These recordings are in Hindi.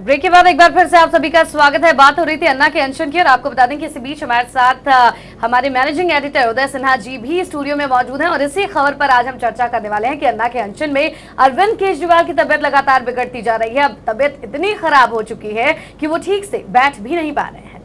ब्रेक के बाद एक बार फिर से आप सभी का स्वागत है। बात हो रही थी अन्ना के अनशन की और आपको बता दें कि इसी बीच हमारे साथ हमारे मैनेजिंग एडिटर उदय सिन्हा जी भी स्टूडियो में मौजूद हैं और इसी खबर पर आज हम चर्चा करने वाले हैं कि अन्ना के अनशन में अरविंद केजरीवाल की तबियत लगातार बिगड़ती जा रही है। अब तबियत इतनी खराब हो चुकी है कि वो ठीक से बैठ भी नहीं पा रहे हैं।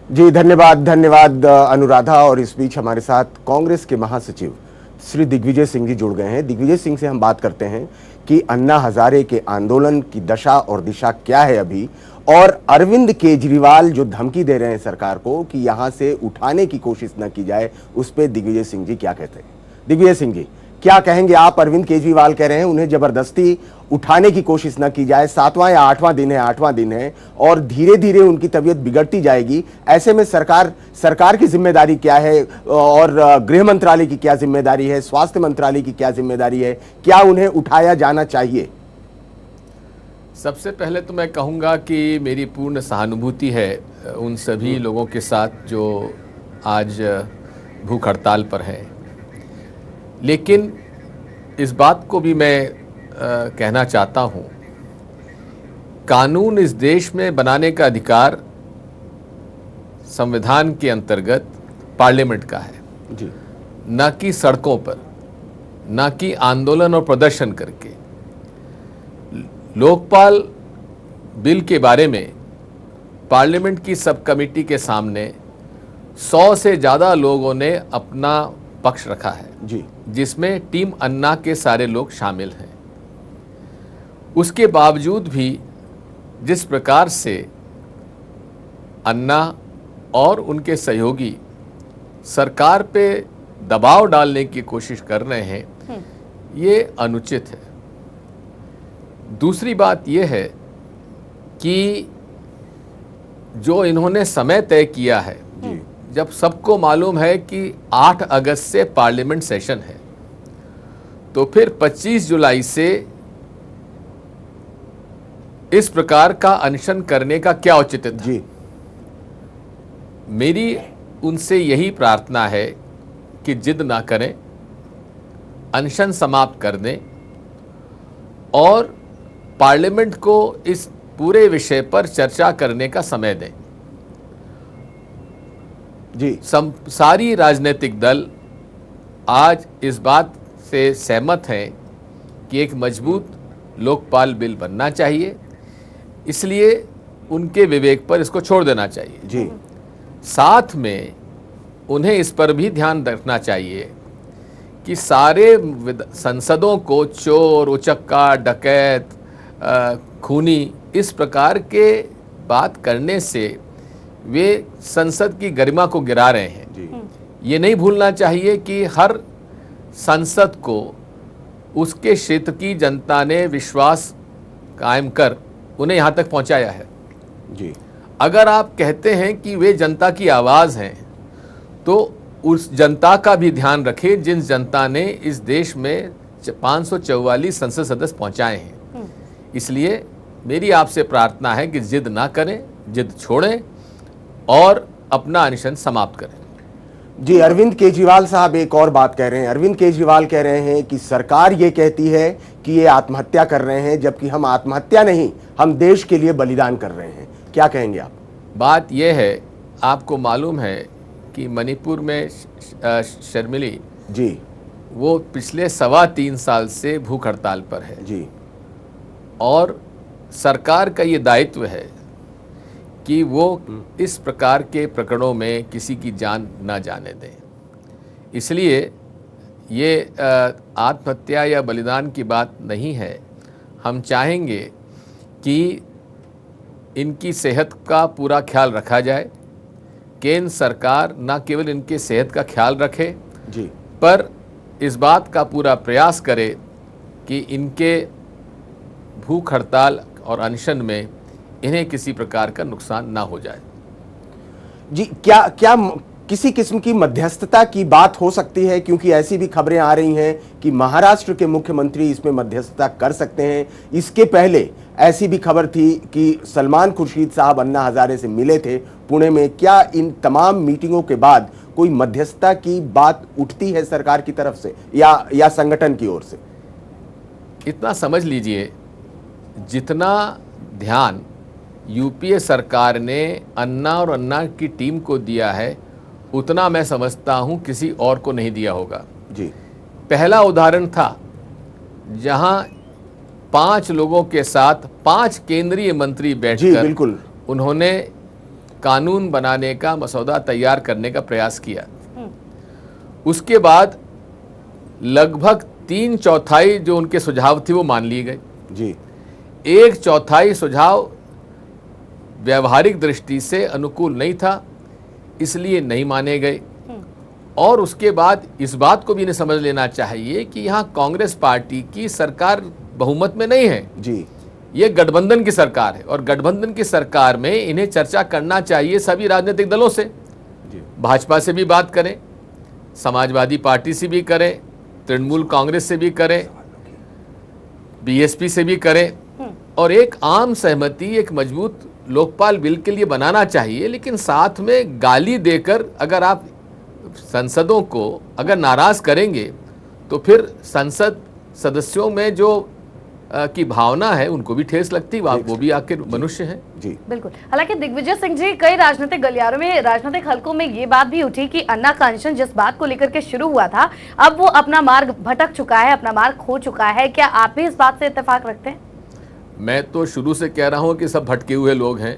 जी धन्यवाद अनुराधा। और इस बीच हमारे साथ कांग्रेस के महासचिव श्री दिग्विजय सिंह जी जुड़ गए हैं। दिग्विजय सिंह से हम बात करते हैं कि अन्ना हजारे के आंदोलन की दशा और दिशा क्या है अभी, और अरविंद केजरीवाल जो धमकी दे रहे हैं सरकार को कि यहां से उठाने की कोशिश न की जाए, उस पर दिग्विजय सिंह जी क्या कहते हैं। दिग्विजय सिंह जी क्या कहेंगे आप? अरविंद केजरीवाल कह रहे हैं उन्हें जबरदस्ती उठाने की कोशिश न की जाए, 7वां या 8वां दिन है और धीरे धीरे उनकी तबीयत बिगड़ती जाएगी। ऐसे में सरकार की जिम्मेदारी क्या है और गृह मंत्रालय की क्या जिम्मेदारी है, स्वास्थ्य मंत्रालय की क्या जिम्मेदारी है, क्या उन्हें उठाया जाना चाहिए? सबसे पहले तो मैं कहूँगा कि मेरी पूर्ण सहानुभूति है उन सभी लोगों के साथ जो आज भूख हड़ताल पर हैं। लेकिन इस बात को भी मैं कहना चाहता हूँ, कानून इस देश में बनाने का अधिकार संविधान के अंतर्गत पार्लियामेंट का है जी, न कि सड़कों पर, न कि आंदोलन और प्रदर्शन करके। लोकपाल बिल के बारे में पार्लियामेंट की सब कमेटी के सामने 100 से ज़्यादा लोगों ने अपना पक्ष रखा है जी, जिसमें टीम अन्ना के सारे लोग शामिल हैं। उसके बावजूद भी जिस प्रकार से अन्ना और उनके सहयोगी सरकार पे दबाव डालने की कोशिश कर रहे हैं, ये अनुचित है। दूसरी बात यह है कि जो इन्होंने समय तय किया है जी, जब सबको मालूम है कि 8 अगस्त से पार्लियामेंट सेशन है, तो फिर 25 जुलाई से इस प्रकार का अनशन करने का क्या औचित्य था जी? मेरी उनसे यही प्रार्थना है कि जिद ना करें, अनशन समाप्त कर दें और पार्लियामेंट को इस पूरे विषय पर चर्चा करने का समय दें जी। सारी राजनीतिक दल आज इस बात से सहमत हैं कि एक मजबूत लोकपाल बिल बनना चाहिए, इसलिए उनके विवेक पर इसको छोड़ देना चाहिए जी। साथ में उन्हें इस पर भी ध्यान रखना चाहिए कि सारे संसदों को चोर, उचक्का, डकैत, खूनी इस प्रकार के बात करने से वे संसद की गरिमा को गिरा रहे हैं जी। ये नहीं भूलना चाहिए कि हर संसद को उसके क्षेत्र की जनता ने विश्वास कायम कर उन्हें यहाँ तक पहुँचाया है जी। अगर आप कहते हैं कि वे जनता की आवाज़ हैं, तो उस जनता का भी ध्यान रखें जिन जनता ने इस देश में 544 संसद सदस्य पहुँचाए हैं। इसलिए मेरी आपसे प्रार्थना है कि जिद ना करें, जिद छोड़ें और अपना अनशन समाप्त करें जी। अरविंद केजरीवाल साहब एक और बात कह रहे हैं। अरविंद केजरीवाल कह रहे हैं कि सरकार ये कहती है कि ये आत्महत्या कर रहे हैं, जबकि हम आत्महत्या नहीं, हम देश के लिए बलिदान कर रहे हैं। क्या कहेंगे आप? बात यह है, आपको मालूम है कि मणिपुर में शर्मिली जी, वो पिछले 3.25 साल से भूख हड़ताल पर है जी, और सरकार का ये दायित्व है कि वो इस प्रकार के प्रकरणों में किसी की जान ना जाने दें। इसलिए ये आत्महत्या या बलिदान की बात नहीं है। हम चाहेंगे कि इनकी सेहत का पूरा ख्याल रखा जाए। केंद्र सरकार न केवल इनके सेहत का ख्याल रखे जी, पर इस बात का पूरा प्रयास करे कि इनके भूख हड़ताल और अनशन में इन्हें किसी प्रकार का नुकसान ना हो जाए जी। क्या किसी किस्म की मध्यस्थता की बात हो सकती है? क्योंकि ऐसी भी खबरें आ रही हैं कि महाराष्ट्र के मुख्यमंत्री इसमें मध्यस्थता कर सकते हैं। इसके पहले ऐसी भी खबर थी कि सलमान खुर्शीद साहब अन्ना हजारे से मिले थे पुणे में। क्या इन तमाम मीटिंगों के बाद कोई मध्यस्थता की बात उठती है सरकार की तरफ से या संगठन की ओर से? इतना समझ लीजिए, जितना ध्यान यूपीए सरकार ने अन्ना और अन्ना की टीम को दिया है, उतना मैं समझता हूं किसी और को नहीं दिया होगा। जी। पहला उदाहरण था जहां 5 लोगों के साथ 5 केंद्रीय मंत्री जी बैठकर बिल्कुल। उन्होंने कानून बनाने का मसौदा तैयार करने का प्रयास किया। उसके बाद लगभग 3/4 जो उनके सुझाव थे वो मान लिए गए। जी। 1/4 सुझाव व्यवहारिक दृष्टि से अनुकूल नहीं था, इसलिए नहीं माने गए। और उसके बाद इस बात को भी इन्हें समझ लेना चाहिए कि यहाँ कांग्रेस पार्टी की सरकार बहुमत में नहीं है जी। ये गठबंधन की सरकार है, और गठबंधन की सरकार में इन्हें चर्चा करना चाहिए सभी राजनीतिक दलों से। जी। भाजपा से भी बात करें, समाजवादी पार्टी से भी करें, तृणमूल कांग्रेस से भी करें, बीएसपी से भी करें, और एक आम सहमति, एक मजबूत लोकपाल बिल के लिए बनाना चाहिए। लेकिन साथ में गाली देकर अगर आप संसदों को अगर नाराज करेंगे तो फिर संसद सदस्यों में जो की भावना है उनको भी ठेस लगती, वो भी आखिर मनुष्य हैं। जी बिल्कुल। हालांकि दिग्विजय सिंह जी, कई राजनीतिक गलियारों में, राजनीतिक हलकों में ये बात भी उठी कि अन्ना का अनशन जिस बात को लेकर के शुरू हुआ था, अब वो अपना मार्ग भटक चुका है, अपना मार्ग खो चुका है। क्या आप भी इस बात से इत्तेफाक रखते हैं? मैं तो शुरू से कह रहा हूं कि सब भटके हुए लोग हैं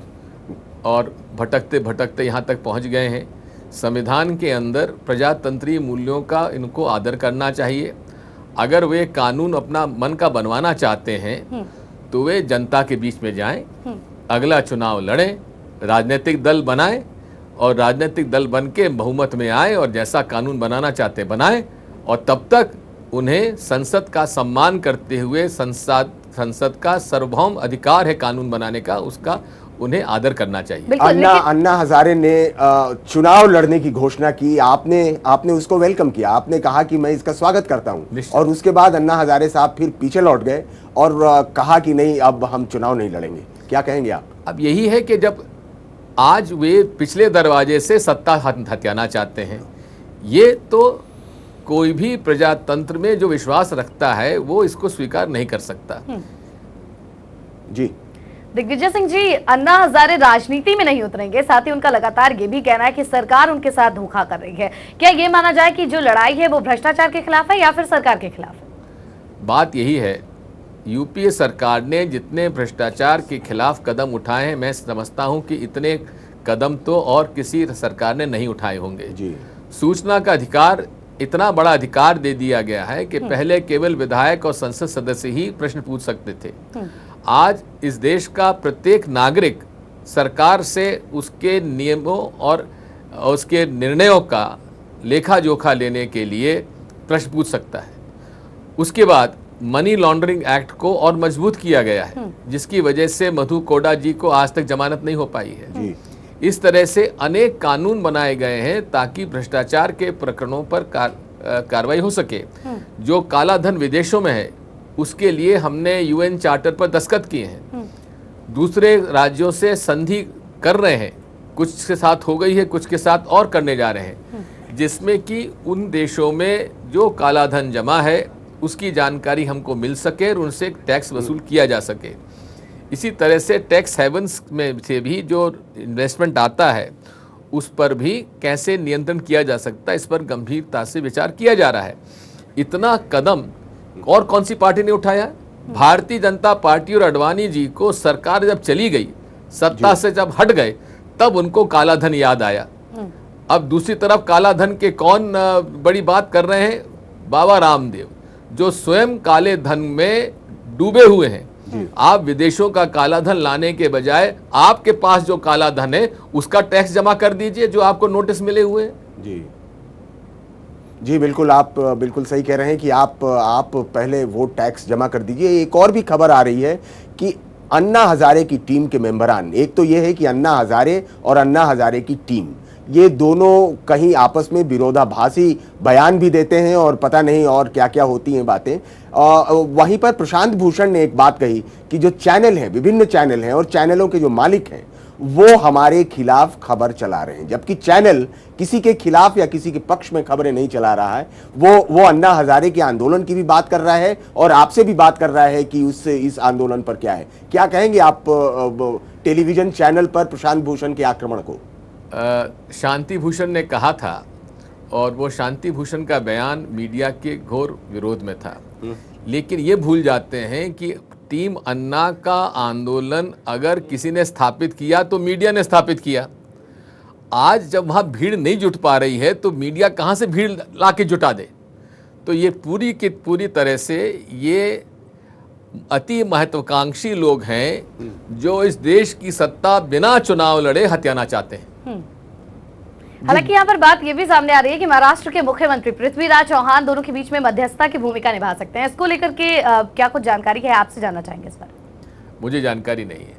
और भटकते भटकते यहाँ तक पहुँच गए हैं। संविधान के अंदर प्रजातंत्रीय मूल्यों का इनको आदर करना चाहिए। अगर वे कानून अपना मन का बनवाना चाहते हैं तो वे जनता के बीच में जाएं, अगला चुनाव लड़ें, राजनीतिक दल बनाएं, और राजनीतिक दल बन के बहुमत में आए और जैसा कानून बनाना चाहते बनाएं, और तब तक उन्हें संसद का सम्मान करते हुए, संसद का सार्वभौम अधिकार है कानून बनाने का, उसका उन्हें आदर करना चाहिए। अन्ना हजारे ने चुनाव लड़ने की घोषणा की, आपने उसको वेलकम किया, आपने कहा कि मैं इसका स्वागत करता हूं, और उसके बाद अन्ना हजारे साहब फिर पीछे लौट गए और कहा कि नहीं, अब हम चुनाव नहीं लड़ेंगे। क्या कहेंगे आप? अब यही है कि जब आज वे पिछले दरवाजे से सत्ता हथियाना चाहते हैं, ये तो कोई भी प्रजातंत्र में जो विश्वास रखता है वो इसको स्वीकार नहीं कर सकता। जी। दिग्विजय सिंह जी, अन्ना हजारे राजनीति में नहीं उतरेंगे, साथ ही उनका लगातार ये भी कहना है कि सरकार उनके साथ धोखा कर रही है। क्या ये माना जाए कि जो लड़ाई है वो भ्रष्टाचार के खिलाफ है या फिर सरकार के खिलाफ है? बात यही है, यूपीए सरकार ने जितने भ्रष्टाचार के खिलाफ कदम उठाए हैं, मैं समझता हूं कि इतने कदम तो और किसी सरकार ने नहीं उठाए होंगे। जी। सूचना का अधिकार, इतना बड़ा अधिकार दे दिया गया है कि पहले केवल विधायक और संसद सदस्य ही प्रश्न पूछ सकते थे। आज इस देश का प्रत्येक नागरिक सरकार से उसके नियमों और उसके निर्णयों का लेखा जोखा लेने के लिए प्रश्न पूछ सकता है। उसके बाद मनी लॉन्ड्रिंग एक्ट को और मजबूत किया गया है, जिसकी वजह से मधु कोड़ा जी को आज तक जमानत नहीं हो पाई है। जी। इस तरह से अनेक कानून बनाए गए हैं ताकि भ्रष्टाचार के प्रकरणों पर कार्रवाई हो सके। जो काला धन विदेशों में है उसके लिए हमने यूएन चार्टर पर दस्तखत किए हैं। दूसरे राज्यों से संधि कर रहे हैं, कुछ के साथ हो गई है, कुछ के साथ और करने जा रहे हैं, जिसमें कि उन देशों में जो काला धन जमा है उसकी जानकारी हमको मिल सके और उनसे टैक्स वसूल किया जा सके। इसी तरह से टैक्स हेवन्स में से भी जो इन्वेस्टमेंट आता है उस पर भी कैसे नियंत्रण किया जा सकता है, इस पर गंभीरता से विचार किया जा रहा है। इतना कदम और कौन सी पार्टी ने उठाया? भारतीय जनता पार्टी और अडवाणी जी को सरकार जब चली गई, सत्ता से जब हट गए, तब उनको काला धन याद आया। अब दूसरी तरफ काला धन के कौन बड़ी बात कर रहे हैं? बाबा रामदेव, जो स्वयं काले धन में डूबे हुए हैं। आप विदेशों का काला धन लाने के बजाय आपके पास जो काला धन है उसका टैक्स जमा कर दीजिए, जो आपको नोटिस मिले हुए हैं। जी जी बिल्कुल, आप बिल्कुल सही कह रहे हैं कि आप पहले वो टैक्स जमा कर दीजिए। एक और भी खबर आ रही है कि अन्ना हजारे की टीम के मेंबरान, एक तो ये है कि अन्ना हजारे और अन्ना हजारे की टीम, ये दोनों कहीं आपस में विरोधाभासी बयान भी देते हैं और पता नहीं और क्या क्या होती हैं बातें। वहीं पर प्रशांत भूषण ने एक बात कही कि जो चैनल हैं, विभिन्न चैनल हैं और चैनलों के जो मालिक हैं वो हमारे खिलाफ खबर चला रहे हैं, जबकि चैनल किसी के खिलाफ या किसी के पक्ष में खबरें नहीं चला रहा है। वो अन्ना हजारे के आंदोलन की भी बात कर रहा है और आपसे भी बात कर रहा है कि उससे इस आंदोलन पर क्या है। क्या कहेंगे आप टेलीविजन चैनल पर प्रशांत भूषण के आक्रमण को? शांति भूषण ने कहा था और वो शांति भूषण का बयान मीडिया के घोर विरोध में था, लेकिन ये भूल जाते हैं कि टीम अन्ना का आंदोलन अगर किसी ने स्थापित किया तो मीडिया ने स्थापित किया। आज जब वहाँ भीड़ नहीं जुट पा रही है तो मीडिया कहाँ से भीड़ लाके जुटा दे? तो ये पूरी की पूरी तरह से ये अति महत्वाकांक्षी लोग हैं जो इस देश की सत्ता बिना चुनाव लड़े हथियाना चाहते हैं। हालांकि यहाँ पर बात ये भी सामने आ रही है कि महाराष्ट्र के मुख्यमंत्री पृथ्वीराज चौहान दोनों के बीच में मध्यस्थता की भूमिका निभा सकते हैं। इसको लेकर के क्या कुछ जानकारी है, आपसे जानना चाहेंगे इस बारे? मुझे जानकारी नहीं है।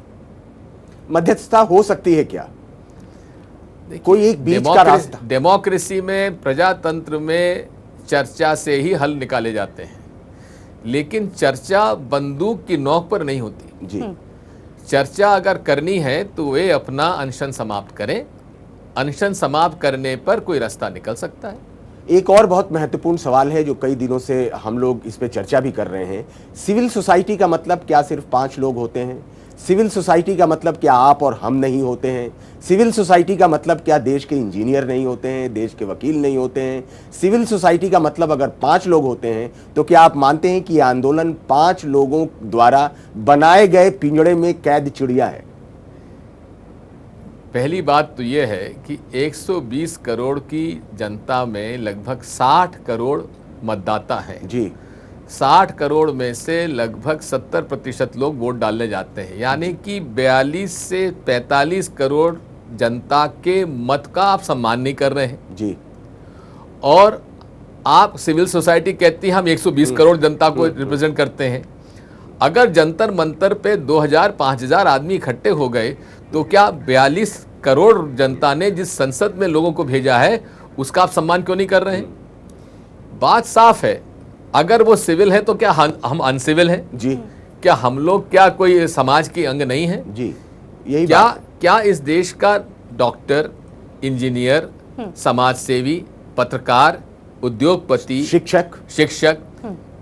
मध्यस्थता हो सकती है क्या? कोई एक बीच का रास्ता? डेमोक्रेसी में, प्रजातंत्र में चर्चा से ही हल निकाले जाते हैं, लेकिन चर्चा बंदूक की नोक पर नहीं होती जी। चर्चा अगर करनी है तो वे अपना अनशन समाप्त करें। अनशन समाप्त करने पर कोई रास्ता निकल सकता है। एक और बहुत महत्वपूर्ण सवाल है जो कई दिनों से हम लोग इस पे चर्चा भी कर रहे हैं। सिविल सोसाइटी का मतलब क्या सिर्फ 5 लोग होते हैं? सिविल सोसाइटी का मतलब क्या आप और हम नहीं होते हैं? सिविल सोसाइटी का मतलब क्या देश के इंजीनियर नहीं होते हैं, देश के वकील नहीं होते हैं? सिविल सोसाइटी का मतलब अगर 5 लोग होते हैं तो क्या आप मानते हैं कि यह आंदोलन 5 लोगों द्वारा बनाए गए पिंजड़े में कैद चिड़िया है? पहली बात तो यह है कि 120 करोड़ की जनता में लगभग 60 करोड़ मतदाता हैं जी। 60 करोड़ में से लगभग 70% लोग वोट डालने जाते हैं, यानी कि 42 से 45 करोड़ जनता के मत का आप सम्मान नहीं कर रहे हैं जी। और आप सिविल सोसाइटी कहती है हम 120 करोड़ जनता को रिप्रेजेंट करते हैं। अगर जंतर मंतर पे 2000-5000 आदमी इकट्ठे हो गए तो क्या 42 करोड़ जनता ने जिस संसद में लोगों को भेजा है उसका आप सम्मान क्यों नहीं कर रहे हैं? बात साफ है, अगर वो सिविल है तो क्या हम अनसिविल हैं जी? क्या हम लोग क्या कोई समाज के अंग नहीं है जी? यही क्या बात है। क्या इस देश का डॉक्टर, इंजीनियर, समाज सेवी, पत्रकार, उद्योगपति, शिक्षक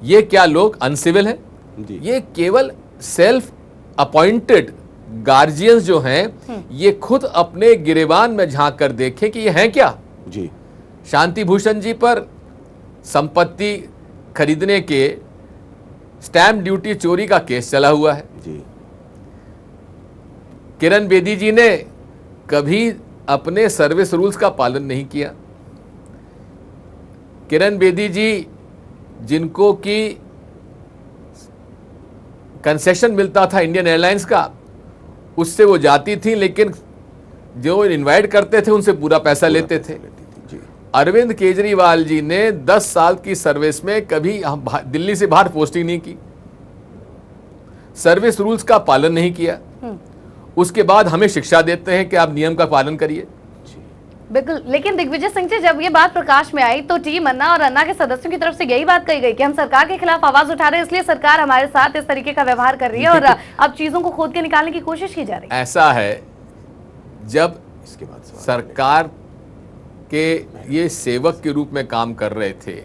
ये क्या लोग अनसिविल हैं? ये केवल सेल्फ अपॉइंटेड गार्जियंस जो हैं ये खुद अपने गिरेबान में झांक कर देखें कि ये हैं क्या जी। शांति भूषण जी पर संपत्ति खरीदने के स्टैंप ड्यूटी चोरी का केस चला हुआ है जी। किरण बेदी जी ने कभी अपने सर्विस रूल्स का पालन नहीं किया। किरण बेदी जी जिनको कि कंसेशन मिलता था इंडियन एयरलाइंस का, उससे वो जाती थी, लेकिन जो इनवाइट करते थे उनसे पूरा पैसा लेते थे। अरविंद केजरीवाल जी ने 10 साल की सर्विस में कभी दिल्ली से बाहर पोस्टिंग नहीं की, सर्विस रूल्स का पालन नहीं किया। उसके बाद हमें शिक्षा देते हैं कि आप नियम का पालन करिए। बिल्कुल, लेकिन दिग्विजय सिंह जी जब ये बात प्रकाश में आई तो टीम अन्ना और अन्ना के सदस्यों की तरफ से यही बात कही गई कि हम सरकार के खिलाफ आवाज उठा रहे हैं, इसलिए सरकार हमारे साथ इस तरीके का व्यवहार कर रही है और अब चीजों को खोद के निकालने की कोशिश की जा रही है। ऐसा है, जब इसके बाद सरकार के ये सेवक के रूप में काम कर रहे थे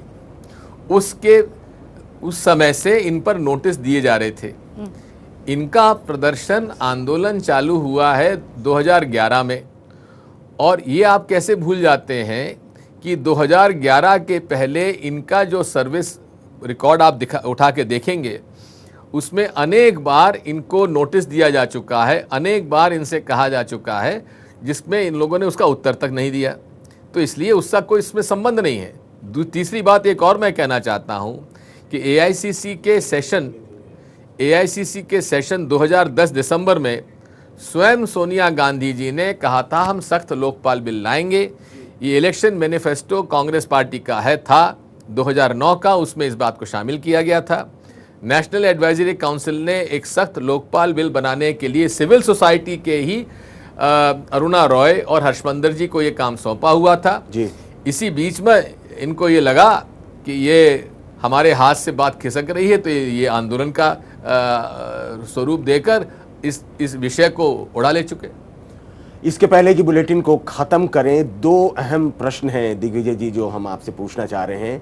उस समय से इन पर नोटिस दिए जा रहे थे। इनका प्रदर्शन आंदोलन चालू हुआ है 2011 में, और ये आप कैसे भूल जाते हैं कि 2011 के पहले इनका जो सर्विस रिकॉर्ड आप उठा के देखेंगे उसमें अनेक बार इनको नोटिस दिया जा चुका है, अनेक बार इनसे कहा जा चुका है, जिसमें इन लोगों ने उसका उत्तर तक नहीं दिया। तो इसलिए उसका कोई इसमें संबंध नहीं है। तीसरी बात एक और मैं कहना चाहता हूं कि एआईसीसी के सेशन 2010 दिसंबर में स्वयं सोनिया गांधी जी ने कहा था हम सख्त लोकपाल बिल लाएंगे। ये इलेक्शन मैनिफेस्टो कांग्रेस पार्टी का था 2009 का, उसमें इस बात को शामिल किया गया था। नेशनल एडवाइजरी काउंसिल ने एक सख्त लोकपाल बिल बनाने के लिए सिविल सोसाइटी के ही अरुणा रॉय और हर्षमंदर जी को ये काम सौंपा हुआ था जी। इसी बीच में इनको ये लगा कि ये हमारे हाथ से बात खिसक रही है, तो ये आंदोलन का स्वरूप देकर इस विषय को उड़ा ले चुके। इसके पहले की बुलेटिन को खत्म करें, दो अहम प्रश्न हैं दिग्विजय जी जो हम आपसे पूछना चाह रहे हैं।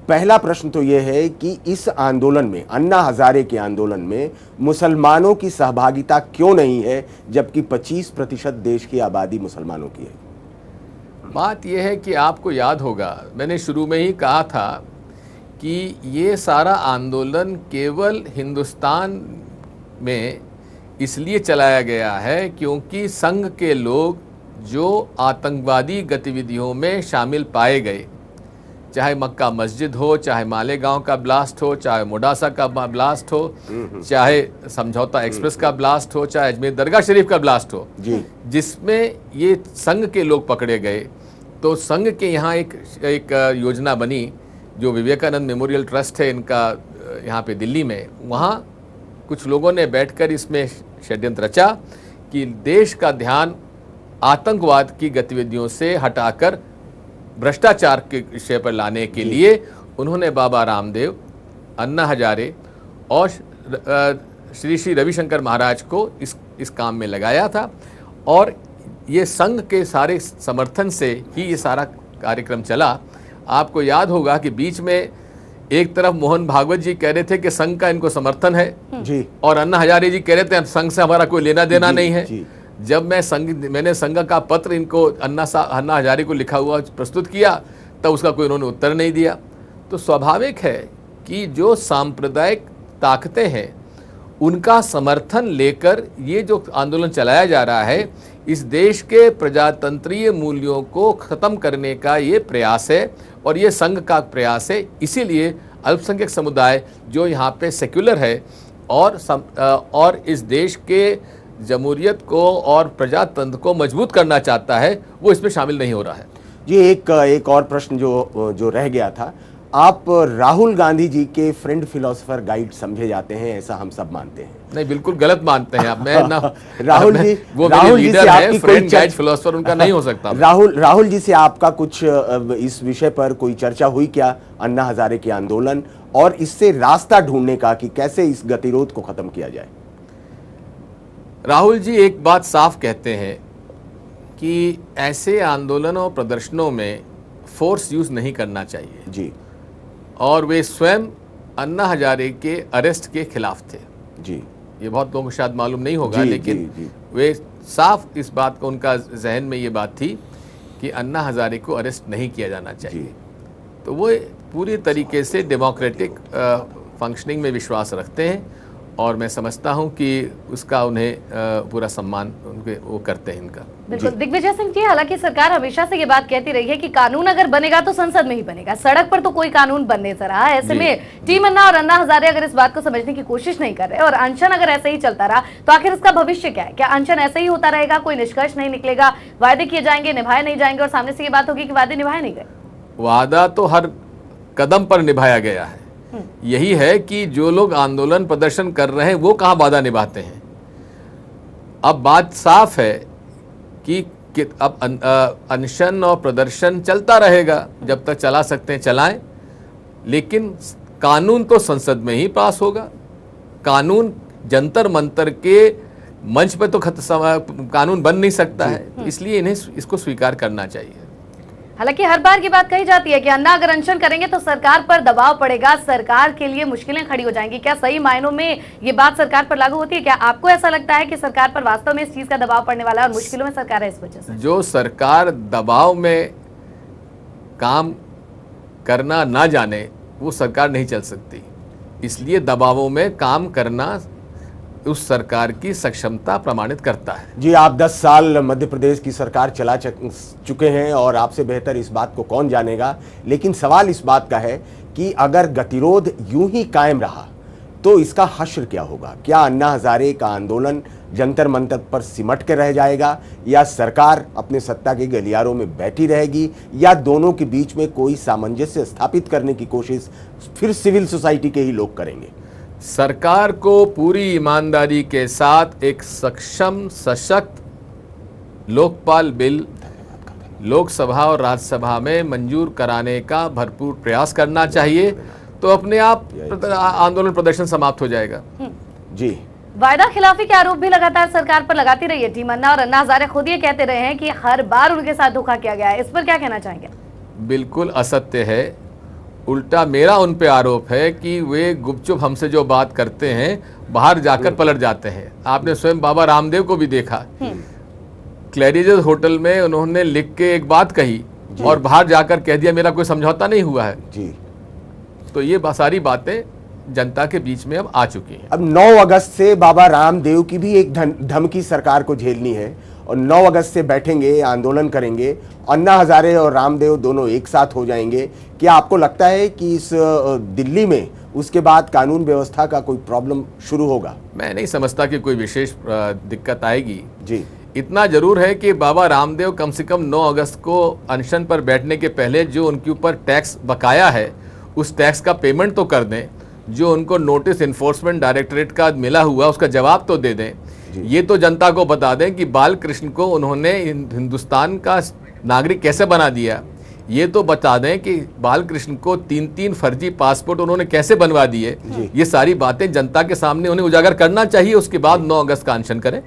पहला प्रश्न तो यह है कि इस आंदोलन में, अन्ना हजारे के आंदोलन में मुसलमानों की सहभागिता क्यों नहीं है, जबकि 25% देश की आबादी मुसलमानों की है? बात यह है कि आपको याद होगा, मैंने शुरू में ही कहा था कि ये सारा आंदोलन केवल हिंदुस्तान में इसलिए चलाया गया है क्योंकि संघ के लोग जो आतंकवादी गतिविधियों में शामिल पाए गए, चाहे मक्का मस्जिद हो, चाहे मालेगांव का ब्लास्ट हो, चाहे मोडासा का ब्लास्ट हो, चाहे समझौता एक्सप्रेस का ब्लास्ट हो, चाहे अजमेर दरगाह शरीफ का ब्लास्ट हो, जिसमें ये संघ के लोग पकड़े गए, तो संघ के यहाँ एक योजना बनी जो विवेकानंद मेमोरियल ट्रस्ट है इनका यहाँ पे दिल्ली में। वहाँ कुछ लोगों ने बैठकर इसमें षड्यंत्र रचा कि देश का ध्यान आतंकवाद की गतिविधियों से हटाकर भ्रष्टाचार के विषय पर लाने के लिए उन्होंने बाबा रामदेव, अन्ना हजारे और श्री श्री रविशंकर महाराज को इस काम में लगाया था। और ये संघ के सारे समर्थन से ही ये सारा कार्यक्रम चला। आपको याद होगा कि बीच में एक तरफ मोहन भागवत जी कह रहे थे कि संघ का इनको समर्थन है जी, और अन्ना हजारे जी कह रहे थे संघ से हमारा कोई लेना देना नहीं है। जब मैंने संघ का पत्र इनको अन्ना हजारे को लिखा हुआ प्रस्तुत किया, तब उसका कोई उन्होंने उत्तर नहीं दिया। तो स्वाभाविक है कि जो सांप्रदायिक ताकतें हैं उनका समर्थन लेकर ये जो आंदोलन चलाया जा रहा है, इस देश के प्रजातंत्रीय मूल्यों को ख़त्म करने का ये प्रयास है और ये संघ का प्रयास है। इसीलिए अल्पसंख्यक समुदाय जो यहाँ पे सेक्युलर है और इस देश के जमहूरियत को और प्रजातंत्र को मजबूत करना चाहता है, वो इसमें शामिल नहीं हो रहा है। जी, एक और प्रश्न जो रह गया था, आप राहुल गांधी जी के फ्रेंड फिलोसोफर गाइड समझे जाते हैं, ऐसा हम सब मानते हैं। नहीं, बिल्कुल गलत मानते हैं आप। मैं ना राहुल जी, वो राहुल मेरे जी लीडर से है, आपकी फ्रेंड कोई गाइड फिलोसोफर उनका नहीं हो सकता। राहुल जी से आपका कुछ इस विषय पर कोई चर्चा हुई क्या, अन्ना हजारे के आंदोलन और इससे रास्ता ढूंढने का कि कैसे इस गतिरोध को खत्म किया जाए? राहुल जी एक बात साफ कहते हैं कि ऐसे आंदोलनों और प्रदर्शनों में फोर्स यूज नहीं करना चाहिए जी, और वे स्वयं अन्ना हजारे के अरेस्ट के खिलाफ थे जी। ये बहुत लोगों को शायद मालूम नहीं होगा, जी, लेकिन जी। वे साफ इस बात को, उनका जहन में ये बात थी कि अन्ना हजारे को अरेस्ट नहीं किया जाना चाहिए। तो वो पूरी तरीके से डेमोक्रेटिक फंक्शनिंग में विश्वास रखते हैं और मैं समझता हूं कि उसका उन्हें पूरा सम्मान उनके वो करते हैं इनका। बिल्कुल दिग्विजय सिंह जी, हालांकि सरकार हमेशा से ये बात कहती रही है कि कानून अगर बनेगा तो संसद में ही बनेगा, सड़क पर तो कोई कानून बनने से रहा। ऐसे में टीम अन्ना और अन्ना हजारे अगर इस बात को समझने की कोशिश नहीं कर रहे और अनशन अगर ऐसे ही चलता रहा तो आखिर इसका भविष्य क्या है? क्या अनशन ऐसे ही होता रहेगा, कोई निष्कर्ष नहीं निकलेगा, वायदे किए जाएंगे, निभाए नहीं जाएंगे और सामने से ये बात होगी कि वादे निभाए नहीं गए? वादा तो हर कदम पर निभाया गया है। यही है कि जो लोग आंदोलन प्रदर्शन कर रहे हैं वो कहाँ वादा निभाते हैं। अब बात साफ है कि अब अनशन और प्रदर्शन चलता रहेगा, जब तक चला सकते हैं चलाएं, लेकिन कानून तो संसद में ही पास होगा। कानून जंतर मंतर के मंच पर तो कानून बन नहीं सकता है, इसलिए इन्हें इसको स्वीकार करना चाहिए। हालांकि हर बार की बात कही जाती है कि अन्ना अगर अनशन करेंगे तो सरकार पर दबाव पड़ेगा, सरकार के लिए मुश्किलें खड़ी हो जाएंगी। क्या सही मायनों में ये बात सरकार पर लागू होती है? क्या आपको ऐसा लगता है कि सरकार पर वास्तव में इस चीज का दबाव पड़ने वाला है और मुश्किलों में सरकार है इस वजह से? जो सरकार दबाव में काम करना ना जाने वो सरकार नहीं चल सकती, इसलिए दबावों में काम करना उस सरकार की सक्षमता प्रमाणित करता है। जी, आप 10 साल मध्य प्रदेश की सरकार चला चुके हैं और आपसे बेहतर इस बात को कौन जानेगा, लेकिन सवाल इस बात का है कि अगर गतिरोध यूं ही कायम रहा तो इसका हश्र क्या होगा? क्या अन्ना हजारे का आंदोलन जंतर मंतर पर सिमट के रह जाएगा, या सरकार अपने सत्ता के गलियारों में बैठी रहेगी, या दोनों के बीच में कोई सामंजस्य स्थापित करने की कोशिश फिर सिविल सोसाइटी के ही लोग करेंगे? सरकार को पूरी ईमानदारी के साथ एक सक्षम सशक्त लोकपाल बिल लोकसभा और राज्यसभा में मंजूर कराने का भरपूर प्रयास करना चाहिए, तो अपने आप आंदोलन प्रदर्शन समाप्त हो जाएगा। जी, वायदा खिलाफी के आरोप भी लगातार सरकार पर लगाती रही है टीम अन्ना, और अन्ना हजारे खुद ये कहते रहे हैं कि हर बार उनके साथ धोखा किया गया है। इस पर क्या कहना चाहेंगे? बिल्कुल असत्य है। उल्टा मेरा उन पे आरोप है कि वे गुपचुप हमसे जो बात करते हैं बाहर जाकर पलट जाते हैं। आपने स्वयं बाबा रामदेव को भी देखा, क्लैरिजेस होटल में उन्होंने लिख के एक बात कही और बाहर जाकर कह दिया मेरा कोई समझौता नहीं हुआ है जी। तो ये सारी बातें जनता के बीच में अब आ चुकी हैं। अब 9 अगस्त से बाबा रामदेव की भी एक धमकी सरकार को झेलनी है और 9 अगस्त से बैठेंगे, आंदोलन करेंगे, अन्ना हजारे और रामदेव दोनों एक साथ हो जाएंगे। क्या आपको लगता है कि इस दिल्ली में उसके बाद कानून व्यवस्था का कोई प्रॉब्लम शुरू होगा? मैं नहीं समझता कि कोई विशेष दिक्कत आएगी जी। इतना जरूर है कि बाबा रामदेव कम से कम 9 अगस्त को अनशन पर बैठने के पहले जो उनके ऊपर टैक्स बकाया है उस टैक्स का पेमेंट तो कर दें, जो उनको नोटिस इन्फोर्समेंट डायरेक्टरेट का मिला हुआ उसका जवाब तो दे दें। ये तो जनता को बता दें कि बालकृष्ण को उन्होंने हिंदुस्तान का नागरिक कैसे बना दिया। ये तो बता दें कि बालकृष्ण को 3-3 फर्जी पासपोर्ट उन्होंने कैसे बनवा दिए। ये सारी बातें जनता के सामने उन्हें उजागर करना चाहिए, उसके बाद 9 अगस्त का अनशन करें।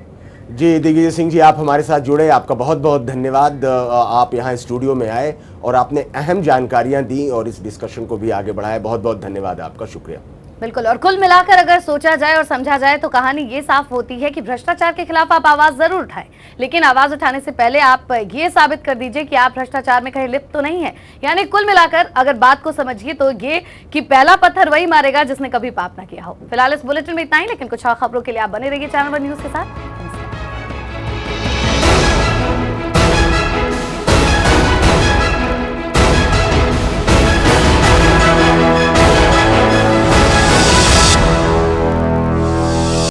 जी दिग्विजय सिंह जी, आप हमारे साथ जुड़े, आपका बहुत बहुत धन्यवाद। आप यहाँ स्टूडियो में आए और आपने अहम जानकारियां दी और इस डिस्कशन को भी आगे बढ़ाया। बहुत बहुत धन्यवाद आपका, शुक्रिया। बिल्कुल, और कुल मिलाकर अगर सोचा जाए और समझा जाए तो कहानी ये साफ होती है कि भ्रष्टाचार के खिलाफ आप आवाज जरूर उठाएं, लेकिन आवाज उठाने से पहले आप ये साबित कर दीजिए कि आप भ्रष्टाचार में कहीं लिप्त तो नहीं है। यानी कुल मिलाकर अगर बात को समझिए तो ये कि पहला पत्थर वही मारेगा जिसने कभी पाप ना किया हो। फिलहाल इस बुलेटिन में इतना ही, लेकिन कुछ और खबरों के लिए आप बने रहिए चैनल वन न्यूज के साथ।